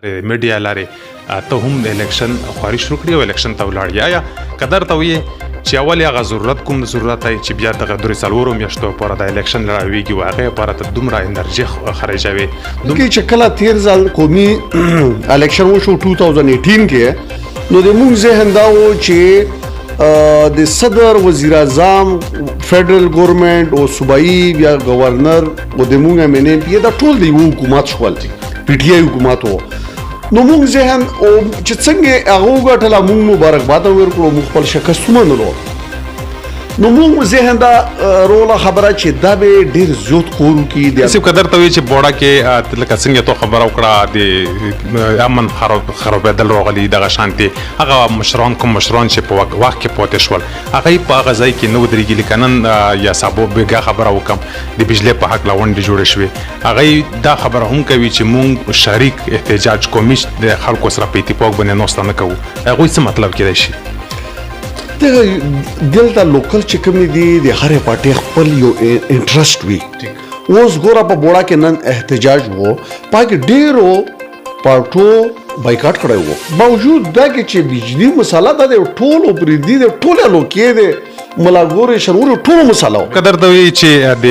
میډیا لارې ته هم د الیکشن خواري شروع کړي او الیکشن ته ولاړ یا قدر ته وایي چې اول هغه ضرورت کوم ضرورت دی چې بیا دغه 3 میاشتو پورې د الیکشن لړاویږي او هغې لپاره ته دومره انرژي خرجوي کې چې کله تیر ځل قومي الیکشن وشو 2018 کې نو د موږ ذهن دا و چې د صدر وزیر اعظم فدرال ګورنمنت او صوبایي یا گورنر او د موږ MNP دا ټول د حکومت شول پی ټی آی حکومت وو نو موږ ذهن او چې څنګه هغه وګټله موږ مبارکباد ورکړو موږ خپل شکست ومنلو نو موږ ذهن دا روله خبره چې دا به ډیر زیات کورو کې د څه قدر ته وی چې بوډا کې لکه څنګه تو خبره وکړه د امن خرابېدل راغلي دغه شانتي هغه مشران چې په وخت کې پاتې شول هغه په هغه ځای کې نو درېږي لکنن یا صاحب بیګه خبره وکم د بجلی په حق لاوندې جوړ شوې هغه دا خبره هم کوي چې موږ شریک احتجاج کومیش د خلکو سره په اتفاق باندې نوستانه کوو هغه څه مطلب کېدای شي دلته لوکل چې کوم دي د هرې پارټي خپل یو انټرست وي اوس ګوره په بوډا کې نن احتجاج وو پاک ډیرو پارټو بایکاټ کړی وو باوجود دا کې چې بجلی مساله دا د ټولو پرې دي د ټولو لوکې دي ملاګوري شرور ټولو مساله قدر دوی چې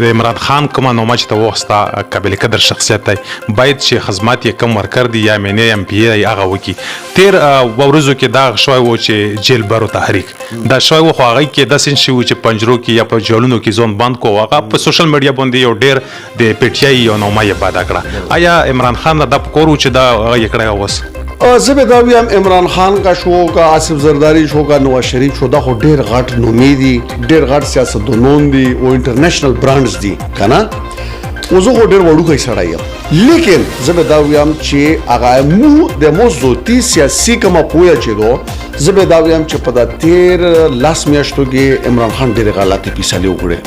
د عمران خان کومه نومه چې ته وستا قابل قدر شخصیت دی باید چې خدمات یې کم ورکر دي یا مینه ام پی ای هغه وکی تیر ورځو کې دا شوی و چې جیل برو تحریک دا شوی و خو هغه کې د سین شي چې پنجرو کې یا په جولونو کې ځون بند کو هغه په سوشل میډیا باندې یو ډیر د پی ټی آی یو نومه یې بادا کړه آیا عمران خان دا کورو چې دا یې کړی اوس زه دا ویم عمران خان کا شو کا آصف زرداری شو کا نواز شریف شو دا خو ډیر غټ نومې دي ډیر غټ سیاستدانان دي او انټرنیشنل برانډز دي کنه اوزه خو ډیر وړوکی سړی یم لیکن زه دا ویم چې هغه مو د موضوعي سیاسي کومه پوهه چې دو زه دا ویم چې په دا تیر لاس میاشتو کې عمران خان ډیر غلطي فیصله وکړه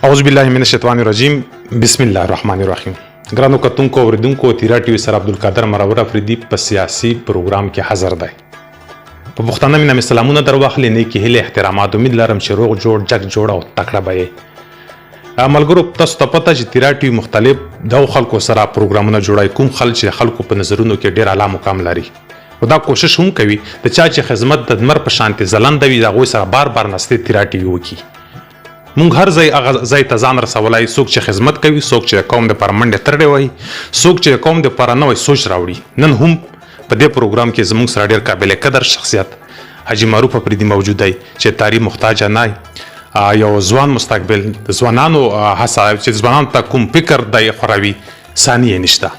اعوذ بالله من الشیطان الرجیم بسم الله الرحمن الرحیم ګرانو کتونکو اوریدونکو تیرا ټي وي سره عبدالقادر مرور افریدي په سیاسي پروګرام کې حاضر دی په پښتانه مینه سلامونه در واخلې نه کې هله احترامات امید لرم چې روغ جوړ جګ جوړ او تکړه به عملګرو تاسو ته پته چې تیرا ټي وي مختلف د خلکو سره پروګرامونه جوړای کوم خلکو په نظرونو کې ډیر اعلی مقام لري او دا کوشش هم کوي د چا چې خدمت د دمر په شانتي زلند وي دا غوي سره بار نسته تیرا ټي وي وکي مونږ هر ځای ته ځان رسولای څوک چې خدمت کوي څوک چې قوم د پر منډه ترډه وای څوک چې قوم د پر نوې سوچ راوړي نن هم په دې پروګرام کې زموږ سره ډېر قابل قدر شخصیت حاجی معروف افریدي موجود دی چې تاریخ محتاج نه یو ځوان مستقبل د ځوانانو هڅه چې ځوانان ته کوم فکر دی خوروي ثانیه نشته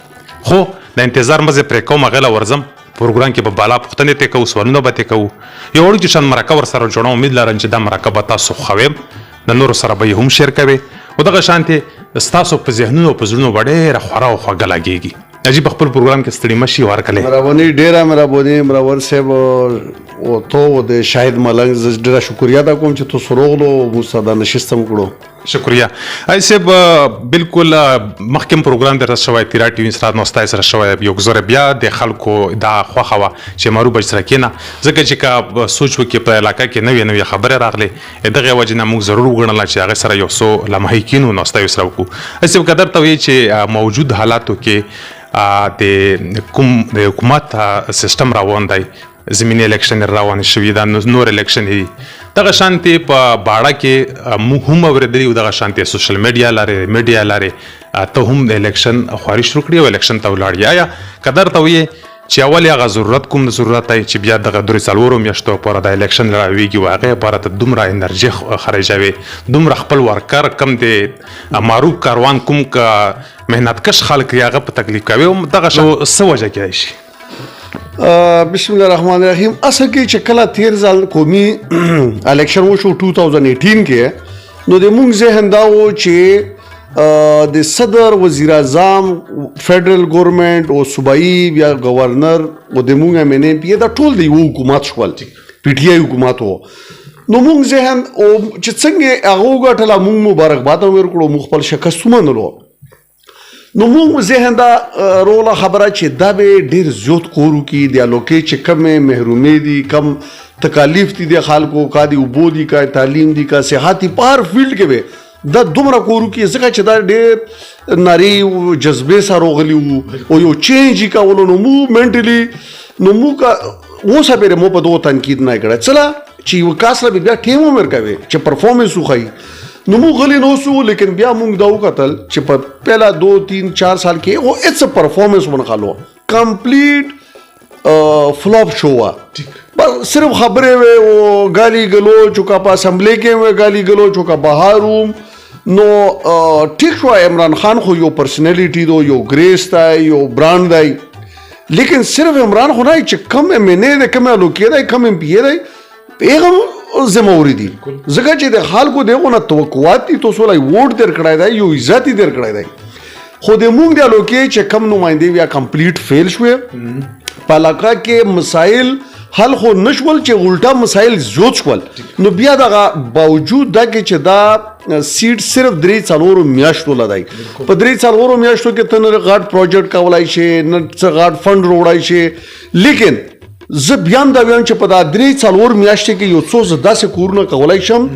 خو د انتظار مزه پرې کوم غلا ورزم پروګرام کې په بالا پښتنې ته کو سوالونه به ته کو یو وړ چې شان مرکه ور سره جوړو امید لرم چې دا مرکه به تاسو خویم د نور سره به هم شیر کوي او دغه شانتي ستاسو په ذهنونو په زړونو وړه خورا او خوږه لګيږي عجیب خپل پروګرام کې ستړي مشي ورکلې مروانی ډیره مروانی مرور صاحب او تو د شاهد ملنګ ډیره شکریا دا کوم چې تو سروغلو مستدا نشستم کړو شکریا ایسه بالکل محکم پروګرام در شوی تیرا ټي وي سره نوستای سره شوی یو گزاره بیا د خلکو دا خوخوا چې مارو بچ سره کینه ځکه چې کا سوچ وکي په علاقه کې نوې خبره راغله دغه وجنه موږ ضرور وګڼل چې هغه سره یو سو لمحي کینو نوستای سره وکړو ایسه قدر ته وی چې موجود حالاتو کې د حکومت سیستم روان دی زمینی الیکشن روان شوی دا نور الیکشن هی دغه شانتي په باړه کې هم اوریدلی او دغه شانتي سوشل میډیا لاره ته هم د الیکشن خواري شروع کړی او الیکشن ته ولاړ یا قدر ته وی چې اول هغه ضرورت کوم ضرورت دی چې بیا دغه 3 میاشتو پورې د الیکشن لړاویږي او هغه لپاره ته دومره انرژي خرجوي دومره خپل ورکر کم دی معروف کاروان کوم کا مهنتکش خلک هغه په تکلیف کوي او دغه څه وجه کېږي شي بسم الله الرحمن الرحیم اصل کې چې کله تیر ځل قومي الیکشن وشو 2018 کې نو د موږ ذهن دا و چې د صدر وزیر اعظم فدرال ګورنمنت او صوبایي یا گورنر او د موږ MNP دا ټول د حکومت شول پی ټی آی حکومت وو نو موږ ذهن او چې څنګه هغه وګټله موږ مبارکباد ورکړو موږ خپل شکست ومنلو نو موږ ذهن دا روله خبره چې دا به ډېر زیات کورو کې د الوکې چې کمې محرومې دي کم تکالیف دي د خلکو کا دي اوبو دي کا تعلیم دي کا صحت دي په هر فیلډ کې به دا دومره کورو کې ځکه چې دا ډېر ناري او جذبې سره راغلي وو او یو چینج یې کولو نو موږ منټلي نو موږ اوسه پرې مو په دغو تنقید نه کړی چله چې یو کس له بیا ټیم عمر کوي چې پرفارمنس وښایي نو موږ غلی نه اوسو لیکن بیا موږ دا وکتل چې په پهلا 2-3-4 سال کې او اټس ا پرفارمنس ونخالو کمپلیټ فلوپ شو وا بس صرف خبریں وے وہ گالی گلوچ کا په اسمبلی کې وے گالی گلوچ کا بهاروم نو ٹھیک شو عمران خان خو یو پرسنالټی دو یو گریس تا یو برانډ دی لیکن صرف عمران خو نه چې کم منه ده کم لوکې ده کم ام پی ده پیغام ذمہوری دي ځکه چې د خلکو دغه نه توقعات دي تاسو لای ووټ در کړای دی یو عزت در کړای دی خو د موږ د لوکې چې کم نمائندې بیا کمپلیټ فیل شوې په علاقه کې مسائل حل خو نشول چې الټا مسائل زیات شول نو بیا دغه باوجود دا کې چې دا سیټ صرف 3-4 میاشتو لدای په 3-4 میاشتو کې تنه غاټ پروجیکټ کولای شي نه غاټ فند روړای شي لیکن زه بیا هم دا وایم چې په دا 3-4 میاشتې کې یو څو زه داسې کورونه کولی شم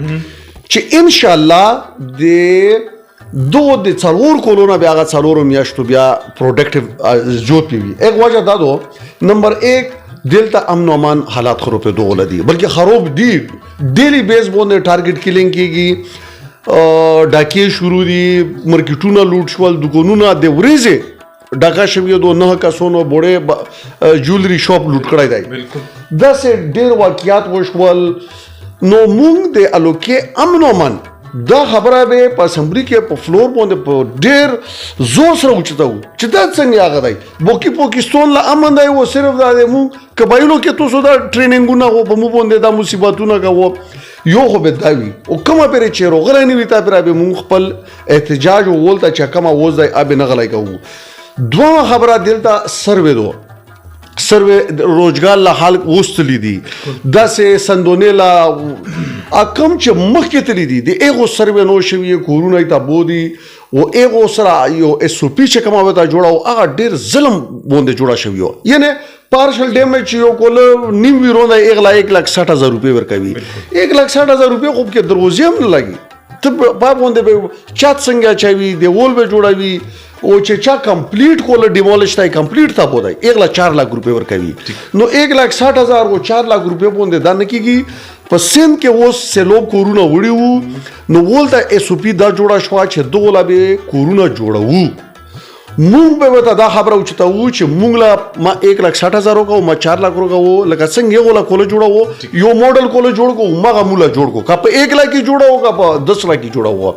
چې انشاءالله د دو د 4 کورونه بیا هغه 4 میاشتو بیا پروډکټیو جوت وي ایک وجه دا دو نمبر 1 دلته امن و امان حالات خراب دوغله دي بلکې خراب دي ډیلی بیس باندې ټارګټ کیلینګ کیږي ډاکې شروع دي مارکیټونه لوټ شول دکانونه د ورځې ډاکا شوی دو نه کسونو بوړې جولری شاپ لوټ کړای دی دا سه ډیر واقعیات وشول نو موږ د الوکې امن و امان دا خبره به په اسمبلی کې په فلور باندې په ډیر زور سره وچتاو چې دا څنګه هغه دی بوکی پاکستان لا امن دی و صرف دا موږ قبایلو کې تاسو دا ټریننګونه غو په مو باندې دا مصیبتونه غو یو خو به دا وي او کومه پرې چې روغره نه وي تا پر به موږ خپل احتجاج ولته چې کومه وځي اب نه غلای کوو دوه خبره دلته سروې دو سروې روزګار له حال وستلی دي داسې سندونه لا اکم چې مخکې تللی دي د ایغو سروې نو شوی کورونه ته بودي او ایغو سره یو اس او پی چې کومه وتا جوړاو هغه ډیر ظلم باندې جوړا شوی یعنی پارشل ډیمیج یو کول نیم ویرونه 1,60,000 روپے ورکوي 1,60,000 روپے خو کې دروازې هم نه لګي ته په باندې به چات څنګه چوي دی وول به جوړوي او چې چا کمپلیټ کوله ډیمولیش تای کمپلیټ تا بودای 1,04,00,000 روپے ورکوي نو 1,60,000 او 4,00,000 روپے باندې دا نه کیږي په سند کې اوس سلوب کورونه وړي وو نو ولته اس او پی دا جوړه شو چې دوله به کورونه جوړو مونږ به وته دا خبره وچته وو چې مونږ لا ما 1,60,000 کو ما 4,00,000 کو لکه څنګه یو لا کوله جوړو یو موډل کوله جوړ کو ما مولا جوړ کو کا په 1,00,000 کې جوړو کا په 10,00,000 کې جوړو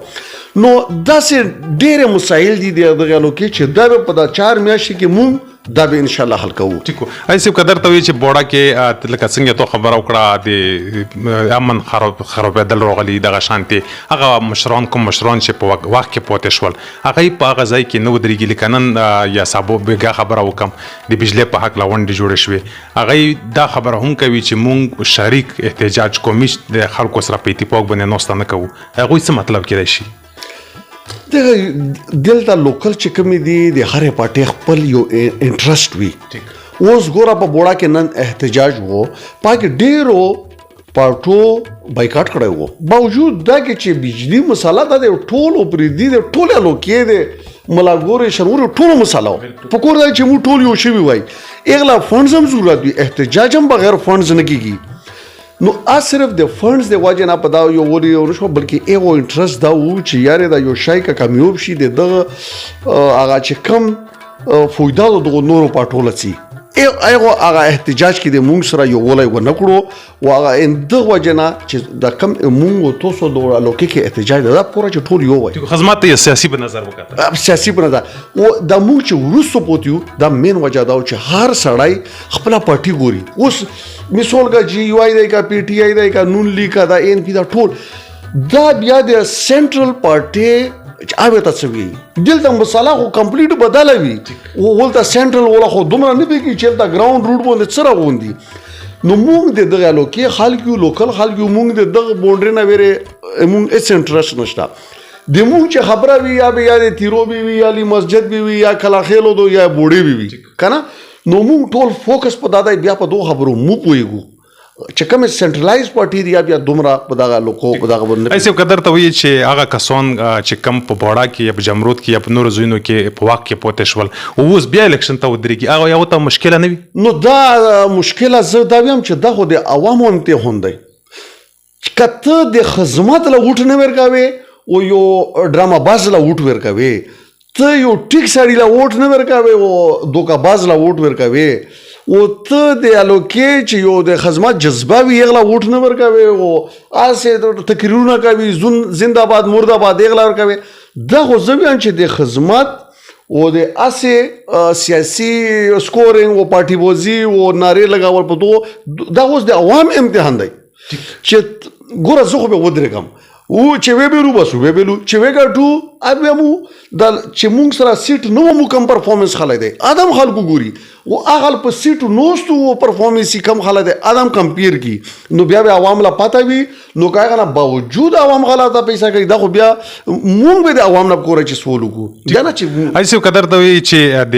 نو داسې ډېر مسایل دي دغه لوکي چې دا په دا 4 میاشتې کې مونږ دا به ان شاء الله حل کوو ټیکو ایسه قدر ته چې بوډا کې لکه څنګه تو خبر او کړه د امن خراب دل روغلی دغه شانتي هغه مشران کوم مشران چې په وخت کې پوتې شول هغه په هغه ځای کې نو درېږي لکنن یا صاحب به خبر او کم د بجلی په حق لاوند جوړ شوی هغه دا خبر هم کوي چې مونږ شریک احتجاج کومیش د خلکو سره په اتفاق باندې نوستانه کوو هغه څه مطلب کېدای شي دلته لوکل چې کومې دي د هرې پارټۍ خپل یو انټرسټ وي اوس ګوره په بوډا کې نن احتجاج وو پاکې ډېرو پارټو بایکاټ کړی وو باوجود دا کې چې بجلی مساله دا د ټولو پرې دي د ټولو لوکې دی ملاګورې شرور ټولو مساله په کور دی چې موږ ټول یو شوي وای اغلا فنډز هم ضرورت وي احتجاج هم بغیر فنډز نه کېږي نو صرف د فنډز د واجه نه پدا یو وری یو نشو بلکې ایغو انټرست دا و چې یاره دا یو شای کا کامیاب شي دغه هغه چې کم فویدا د نورو پټول سي ایغو هغه احتجاج کې د مونږ سره یو ولای و نکړو او هغه اند وجنا چې د کم مونږ توسو د لوکي کې احتجاج دا پوره چې ټول یو وای خدمات سیاسي په نظر وکړه سیاسي په نظر او د مونږ چې ورسو پوتیو دا مین وجه دا چې هر سړی خپل پارټي ګوري اوس مثال کا جی یو آی دی کا پی ټی آی دی کا نون لیگ کا دا ان پی دا ټول دا بیا د سنټرل پارټي اوی تاسو وی دلته مساله خو کمپلیټ بدله وی او ولته سنټرل ولا خو دومره نه بيږي چې دا ګراوند روټ باندې سره غوندي نو موږ د دغه لوکي خلک یو لوکل خلک یو موږ د دغه بونډري نه ویره موږ اس انټرست نشته د مونږ چې خبره وي یا به یا د تیرو به وي یا لی مسجد به وي یا کلاخېلو دو یا بوډۍ به وي که نه نو مونږ ټول فوکس په دا دی بیا په دو خبرو مو پوهېږو چې کومه سنټرلایز پارټي دی بیا دومره په دغه لوکو په دغه باندې ایسه قدر ته وی چې هغه کسان چې کم په بوډا کې یا په جمرود کې یا په نور زوینو کې په واقع کې پوتې شول اوس بیا الیکشن ته ودرېږي هغه یو ته مشکله نه وي نو دا مشکله زه دا ویم چې دا خو د عوامو امتحان دی که ته د خدمت له ووټ نه ورکوې او یو ډرامه باز له ووټ ورکوې ته یو ټیک سړي له ووټ نه ورکوې او دوکه باز له ووټ ورکوې او ته د الوکې چې یو د خدمت جذبه وي هغه له ووټ نه ورکوې او هسې تقریرونه کوي زنده‌باد مرده‌باد هغه له ورکوې دا خو زه وایم چې د خدمت او د هسې سیاسي سکورینګ او پارټي بازي او نارې لګول په دغو دا اوس د عوام امتحان دی چې ګوره زه خو به ودرېږم او چې وبېلو بس وبېلو چې وګټو بیا مو دا چې مونږ سره سیټ نه وو مو کم پرفارمنس خلی دی ادم خلکو ګوري او هغه په سیټو نوستو او پرفارمنس یې کم خلی دی ادم کمپیر کی نو بیا به عوام لا پته وي نو که هغه نه باوجود عوام غلطه پیسه کوي دا خو بیا مونږ به د عوام نه کوره چې سوال وکړو بیا نه چې ایسه قدر ته وی چې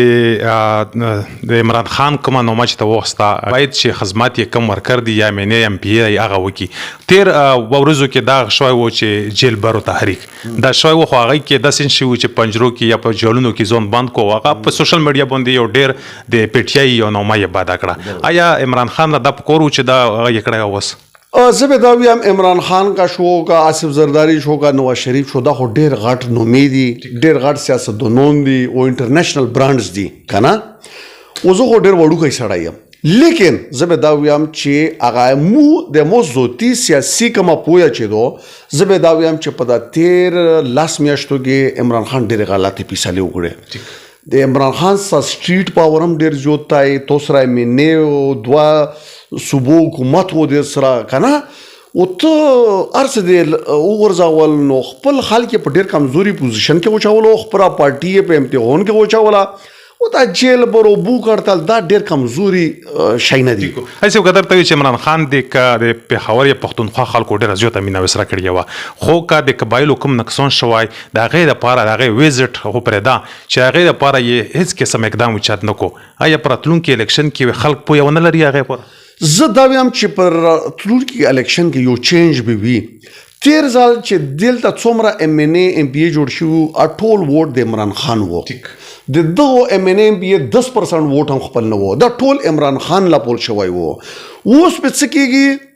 د عمران خان کومه نومه چې ته وخسته باید چې خدمات یې کم ورکر دی یا مینه ام پی ای هغه وکي تیر ورځو کې دا شوی و چې جیل برو تحریک دا شوی و خو هغه کې داسې شي چې پنجرو کې یا په جولونو کې ځون بند کو هغه په سوشل میډیا باندې یو ډیر د پی ټی آی یو نومه یې بادا کړه آیا عمران خان دا پکورو چې دا هغه یې کړی اوس زه به دا ویم عمران خان کا شو کا آصف زرداری شو کا نواز شریف شو دا خو ډیر غټ نومې دي ډیر غټ سیاستدانان دي او انټرنیشنل برانډز دي که نه او زه خو ډیر وړوکی سړی یم لیکن زه به دا ویم چې هغه مو د مو ذاتي سیاسي کومه پوهه چې دو زه به دا ویم چې په دا تیر لاس میاشتو کې عمران خان ډېرې غلطې فیصلې وکړې د عمران خان سره سټریټ پاور هم ډېر زیات دی تو سره مینې او دوه صوبو حکومت و د سره که نه او ته هر څه دې وغورځول نو خپل خلک یې په ډېر کمزوري پوزیشن کې واچولو خپله پارټي یې په امتحان کې واچوله او دا جیل برو بو کړتل دا ډېر کمزوري شی نه دي ایسه قدر ته چې عمران خان د پېښور یا پښتونخوا خلکو ډېره زیاته مینه ورسره کړې وه خو که د قبایلو کوم نقصان شوی د هغې دپاره د هغې ویزټ خو پرېږده چې هغې دپاره یې هېڅ قسم اقدام اوچت نه کو آیا په راتلونکي الیکشن کې خلک پوهه ونه لري هغې پوره زه دا ویم چې پر راتلونکي الیکشن کې یو چینج به وي تیر ځل چې دلته څومره ام ان ای ام پی ای جوړ شوي ټول ووټ د عمران خان و د دغو ام ان ای ام پی ای 10% ووټ هم خپل نه و دا ټول عمران خان لا پول شوی و اوس په څه کېږي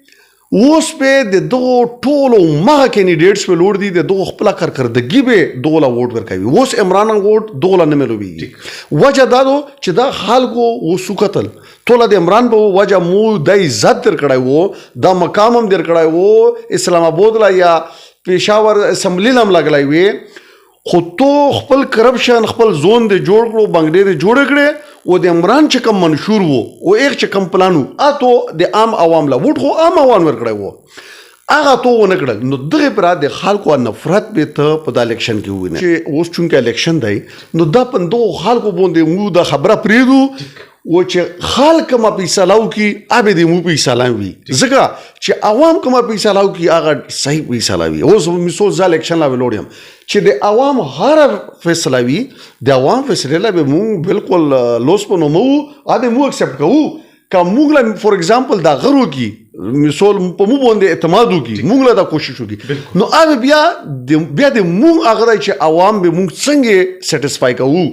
اوس په د دغو ټولو مغه کینډیډیټس په لوړ دي د دغو خپله کارکردګي به دغو له ووټ ورکوي اوس عمران ووټ دغو له نه میلویږي وجه دا ده چې دا خلکو اوس وکتل ټوله د عمران په وجه مو د عزت در کړی و دا مقام هم در کړی و اسلام آباد لا یا پېښور اسمبلی هم لګلی وي خو تو خپل کرپشن خپل زون د جوړ کړو بنګډې د جوړ کړې او د عمران چې کم منشور وو او ایک چې کم پلان وو اته د عام عوام لا ووټ خو عام عوام ورکړی وو هغه تو ونه کړل نو دغه پر د خلکو نفرت به ته په د الیکشن کې ویني چې اوس چونکه الیکشن دی نو دا پندو خلکو باندې مو د خبره پریدو و چې خلک ما پیسالاو کی ابه دې مو پیسالاو وي ځکه چې عوام کومه پیسالاو کی هغه صحیح پیسالاوي اوس مثال ځل الیکشن لا ویلوډیم چې د عوام هر فیصله وي د عوام فیصله لا به مو بالکل لوس په نومو ابه مو اکسپټ کوو که موږ له فور ایگزامپل دا غرو کی مثال په مو باندې اعتماد وکړي موږ له دا کوشش وکړي نو هغه بیا د موږ هغه چې عوام به موږ څنګه سیټسفای کوو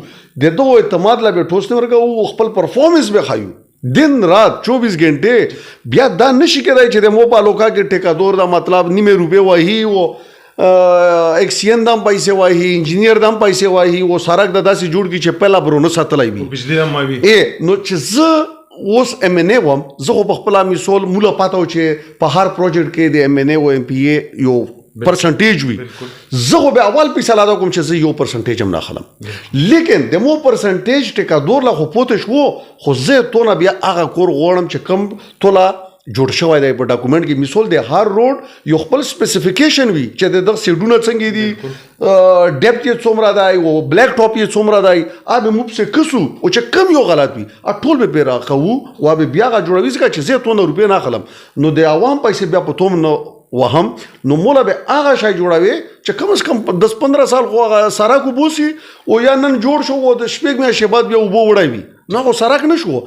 د دغو اعتماد لا به ټوس نه ورکوو خپل پرفارمنس به ښایو दिन रात 24 घंटे بیا دا نشي کېدای چې د مو په لوکا کې ټیکادور دا مطلب نیمه روپے وایي او ایکسین دام پیسې وایي انجینیر دام پیسې وایي او سړک د داسې جوړ کی چې پهلا برونه ساتلای وي بجلی هم وایي نو چې زه اوس ام ان ای وم زه خو په خپل مثال مولا پاتاو چې په هر پروجیکټ کې د ام ان ای او ام پی ای یو پرسنټیج وي زه خو به اول پیسه لاده کوم چې زه یو پرسنټیج هم نه خلم لیکن د مو پرسنټیج ټیکادور لا خو پوتې شو خو زه تو نه بیا هغه کور غواړم چې کم تولا جوړ شوی دی په ډاکومنټ کې مثال د هر روډ یو خپل سپیسیفیکیشن وي چې د دغه سیډونه څنګه دي ډیپت یې څومره دی او بلیک ټاپ یې څومره دی ابه موږ څه کسو او چې کم یو غلط وي ټول به پیرا کوو او به بیا غا جوړوي ځکه چې زه 200 روپۍ نه خلم نو د عوام پیسې بیا په توم نه وهم نو مولا به هغه شی جوړوي چې کم از کم 10-15 سال خو هغه سړک وبوسي او یا نن جوړ شو او د شپږ میاشتې بعد بیا اوبه وړوي نو هغه سړک نه شو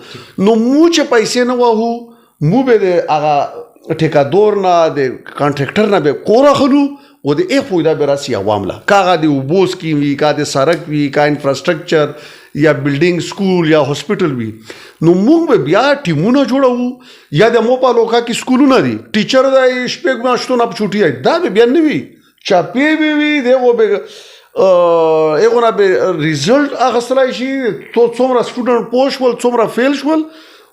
نو مو چې پیسې نه وهو مو به د هغه ټیکادور نه د کانټراکټر نه به کور اخلو و د ای فایده به راسي عوام له کاغه د اوبوس کی وی کا د سړک وی کا انفراستراکچر یا بلډینګ سکول یا هاسپټل وی نو موږ به بیا ټیمونه جوړو یا د مو په لوکا کې سکولونه دي ټیچر د شپږ میاشتو نه چوټي دا به بیا نه وی چاپی وی دغه به اغه به ریزلټ اغسرای شي تو څومره سټوډنټ پوش ول څومره فیل شول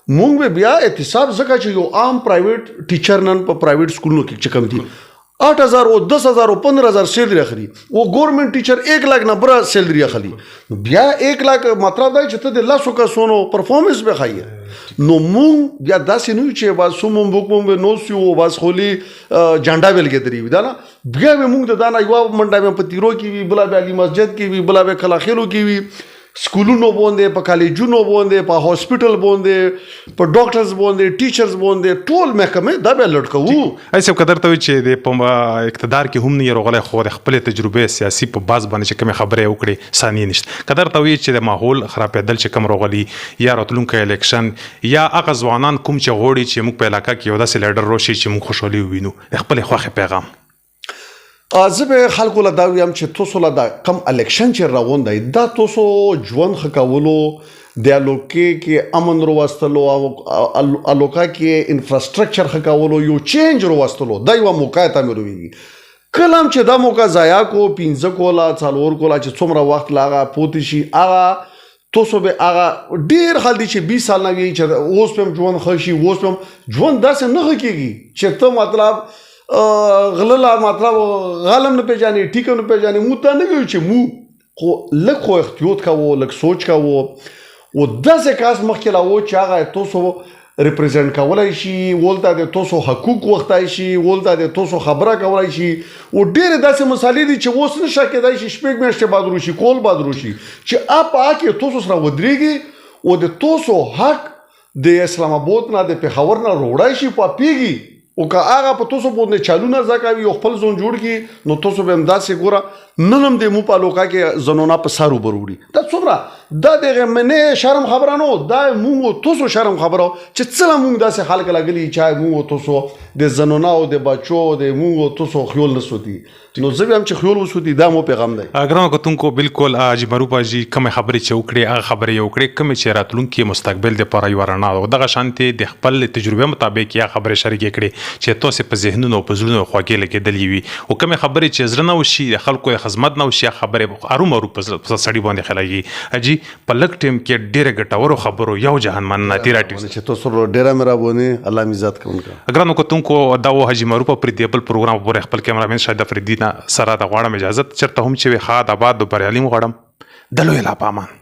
موږ به بیا احتساب زکه چې یو عام پرایویټ ټیچر نن په پرایویټ سکولونو کې چکم دي 8,000 او 10,000 او 15,000 سیلری اخلي او ګورنمنت ټیچر 1 लाख نه بره سیلری اخلي بیا 1 लाख مطلب دا چې ته د لاسو کسونو پرفورمنس به خایي نو مونږ بیا داسې نه چې باز سومم بوکم به نو سیو باز خولي جانډا ویل کې دری دا نه بیا به مونږ د دانا یو منډه په تیرو کې وی بلا به علی مسجد کې وی بلا به کلاخیلو کې وی سکولونو باندې په کالجونو باندې په هاسپټل باندې په ډاکټرز باندې ټیچرز باندې ټول محکمه دا به لټکو ایسه قدر ته چې د اقتدار کې هم نه یو خو د خپل تجربه سیاسي په باز باندې چې کوم خبره وکړي ثاني نشته قدر ته چې د ماحول خرابېدل چې کوم روغلي یا راتلونکو الیکشن یا هغه ځوانان کوم چې غوړي چې موږ په علاقې کې یو داسې لیډر روشي چې موږ خوشحالي وینو خپل خوخه پیغام زه به خلکو له دا ویم چې تاسو له دا کم الیکشن چې روان دی دا تاسو ژوند ښه کولو د لوکې کې امن راوستلو او الوکا کې انفراستراکچر ښه کولو یو چینج راوستلو دا یوه موقع ته مې رویږي کله هم چې دا موقع ضایع کو 15 کوله 4 کوله چې څومره وخت لا هغه پوتې شي هغه تاسو به هغه ډېر خلک دي چې 20 سال نه وي چې اوس په ژوند ښه شي اوس په ژوند داسې نه ښه کېږي چې ته مطلب غللا مطلب غالم نه پیژنې ټیک نه پیژنې مو ته نه کوي چې مو خو لږ خو احتیاط کوو لږ سوچ کوو او داسې کاس مخکې لا و چې هغه تاسو ریپرزینټ کولای شي ولته د تاسو حقوق وختای شي ولته د تاسو خبره کولای شي او ډېر داسې مسالې دي چې اوس نشه کېدای شي شپږ میاشتې بعد روشي کول بعد روشي چې اپ کې تاسو سره ودرېږي او د تاسو حق د اسلام آباد نه د پېښور نه روړای شي په پیږي او که هغه په تاسو باندې چالونه زکوي او خپل ځون جوړ کی نو تاسو به همداسې ګوره نن هم د مو په لوکا کې زنونه په سر وبروړي دا څومره دا دغه منه شرم خبره نو دا مونږ تاسو شرم خبره چې څله مونږ داسې خلک لګلی چې مونږ تاسو د زنونه او د بچو د مونږ تاسو خیال نسوتی نو زه هم چې خیال وسوتی دا مو پیغام دی اګرام کوتونکو بالکل اج مروپا جی کوم خبرې چې وکړي هغه خبرې یو کړې کوم چې راتلونکي مستقبل د پاره یو رڼا او دغه شانتي د خپل تجربه مطابق یا خبرې شریک کړي چې تاسو په ذهنونو په زړونو خواږه لګیدلې وي او کوم خبرې چې زړه نه وشي د خلکو خدمت نه وشي خبرې ارومرو په سړی باندې خلایي اجي په لک ټیم کې ډېر ګټورو خبرو یو جهان من نه تیرا ټیم چې تاسو ډېر مهرباني الله عزت کوونکا اګرام کوتونکو دا و حاجی مروپا پر دی بل پروګرام پر خپل کیمرامین شاهد افریدی سره د غواړم اجازه چرته هم چې خاد آباد د بریالي غواړم دلو اله پامان